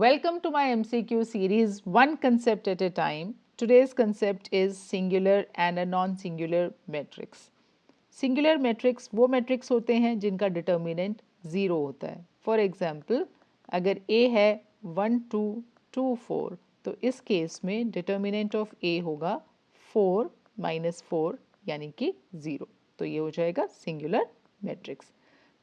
Welcome to my MCQ series, one concept at a time. Today's concept is singular and a non-singular matrix. Singular matrix वो matrix होते हैं जिनका determinant zero होता है. For example, अगर A है 1 2 2 4 तो इस केस में determinant of A होगा 4 minus 4 यानी कि 0. तो ये हो जाएगा singular matrix.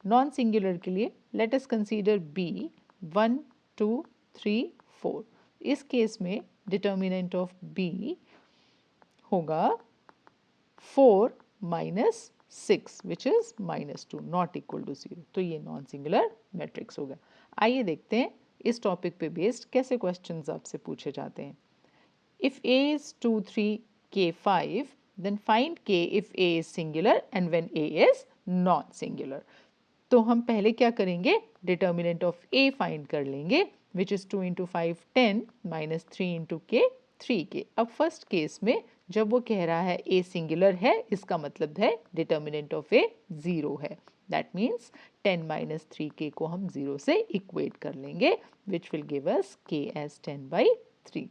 Non-singular के लिए let us consider B 1 2 3 4. इस केस में determinant of B होगा 4 minus 6 which is minus 2 not equal to 0. तो ये नॉन सिंगुलर मैट्रिक्स होगा. आइए देखते हैं इस टॉपिक पे बेस्ड कैसे क्वेश्चंस आपसे पूछे जाते हैं. If A is 2 3 K 5 then find K if A is singular and when A is non singular. तो हम पहले क्या करेंगे, डिटर्मिनेंट ऑफ A फाइंड कर लेंगे which is 2 into 5 10 minus 3 into के 3k. अब फर्स्ट केस में जब वो कह रहा है A सिंगुलर है इसका मतलब है डिटर्मिनेंट ऑफ A 0 है. दैट मीन्स 10 माइनस 3k को हम 0 से इक्वेट कर लेंगे which will give us k as 10/3.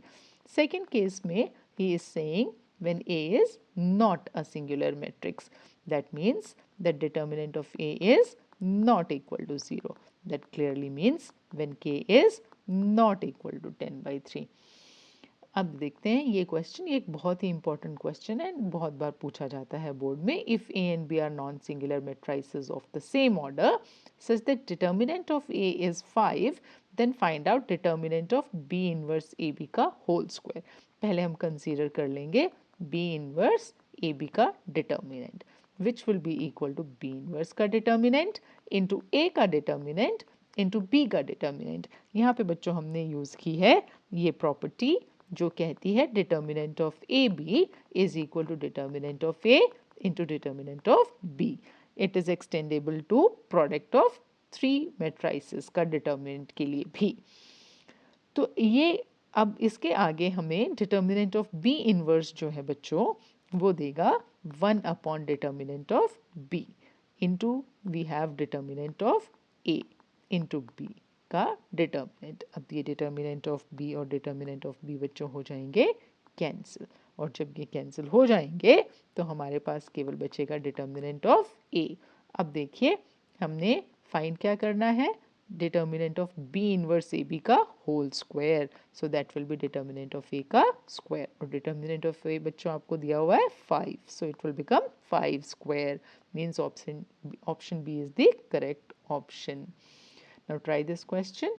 Second case में he is saying when A is not a singular matrix. That means the determinant of A is not equal to 0. That clearly means when K is not equal to 10/3. अब देखते हैं ये question, ये एक बहुत ही important question है, बहुत बार पूछा जाता है बोर्ड में. If A and B are non-singular matrices of the same order such that determinant of A is 5 then find out determinant of B inverse AB का whole square. पहले हम कंसीडर कर लेंगे B inverse AB का determinant which will be equal to B inverse का determinant into A का determinant into B का determinant. यहाँ पे बच्चों हमने यूज़ की है ये प्रॉपर्टी जो कहती है determinant of AB is equal to determinant of A into determinant of B. It is extendable to product of 3 matrices का determinant के लिए भी. तो ये अब इसके आगे हमें डिटर्मिनेंट ऑफ बी इनवर्स जो है बच्चों वो देगा 1 upon determinant of B into we have determinant of A into B का डिटर्मिनेंट. अब ये डिटर्मिनेंट ऑफ बी और डिटर्मिनेंट ऑफ बी बच्चों हो जाएंगे कैंसिल और जब ये कैंसिल हो जाएंगे तो हमारे पास केवल बचेगा डिटर्मिनेंट ऑफ ए. अब देखिए हमने फाइंड क्या करना है, determinant of B inverse AB का whole square. So that will be determinant of A का square. और determinant of A बच्चों आपको दिया हुआ है 5. So it will become 5 square. Means option B is the correct option. Now try this question.